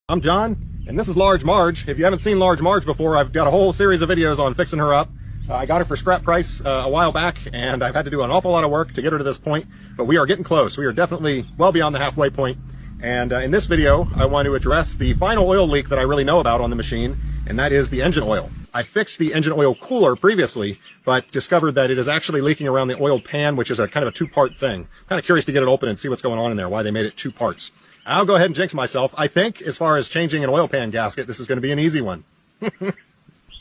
I'm John, and this is Large Marge. If you haven't seen Large Marge before, I've got a whole series of videos on fixing her up. I got her for scrap price a while back, and I've had to do an awful lot of work to get her to this point, but we are getting close. We are definitely well beyond the halfway point. And in this video, I want to address the final oil leak that I really know about on the machine, and that is the engine oil. I fixed the engine oil cooler previously, but discovered that it is actually leaking around the oil pan, which is a kind of a two-part thing. Kind of curious to get it open and see what's going on in there, why they made it two parts. I'll go ahead and jinx myself. I think, as far as changing an oil pan gasket, this is going to be an easy one.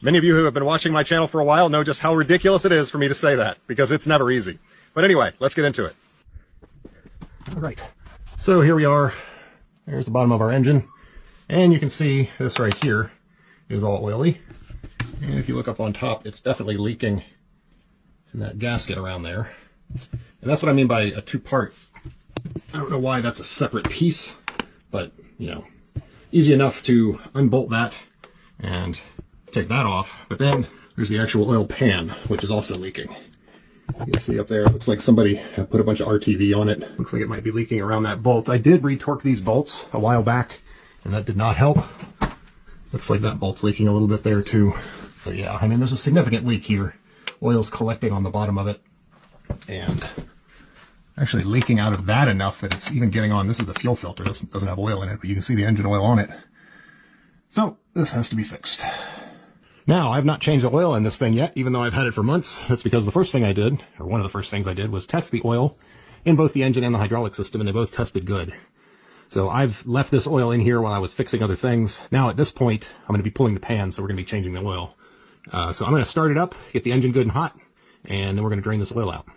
Many of you who have been watching my channel for a while know just how ridiculous it is for me to say that, because it's never easy. But anyway, let's get into it. All right, so here we are. There's the bottom of our engine. And you can see this right here is all oily. And if you look up on top, it's definitely leaking in that gasket around there. And that's what I mean by a two-part. I don't know why that's a separate piece, but, you know, easy enough to unbolt that and take that off. But then there's the actual oil pan, which is also leaking. You can see up there, it looks like somebody put a bunch of RTV on it. Looks like it might be leaking around that bolt. I did retorque these bolts a while back, and that did not help. Looks like that bolt's leaking a little bit there too. So yeah, I mean, there's a significant leak here. Oil's collecting on the bottom of it, and actually leaking out of that enough that it's even getting on. This is the fuel filter. This doesn't have oil in it, but you can see the engine oil on it. So this has to be fixed. Now, I've not changed the oil in this thing yet, even though I've had it for months. That's because the first thing I did, or one of the first things I did, was test the oil in both the engine and the hydraulic system, and they both tested good. So I've left this oil in here while I was fixing other things. Now at this point, I'm going to be pulling the pan, so we're going to be changing the oil. So I'm going to start it up, get the engine good and hot, and then we're going to drain this oil out.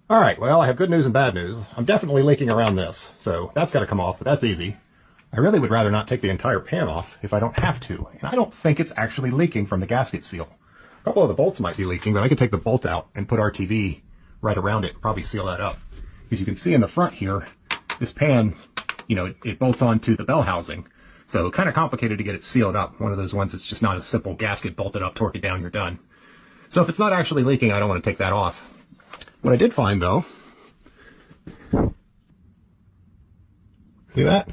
All right, well, I have good news and bad news. I'm definitely leaking around this, so that's got to come off, but that's easy. I really would rather not take the entire pan off if I don't have to, and I don't think it's actually leaking from the gasket seal. A couple of the bolts might be leaking, but I could take the bolt out and put RTV right around it and probably seal that up. Because you can see in the front here, this pan, you know, it bolts onto the bell housing, so kind of complicated to get it sealed up. One of those ones that's just not a simple gasket, bolt it up, torque it down, you're done. So if it's not actually leaking, I don't want to take that off. What I did find, though, see that?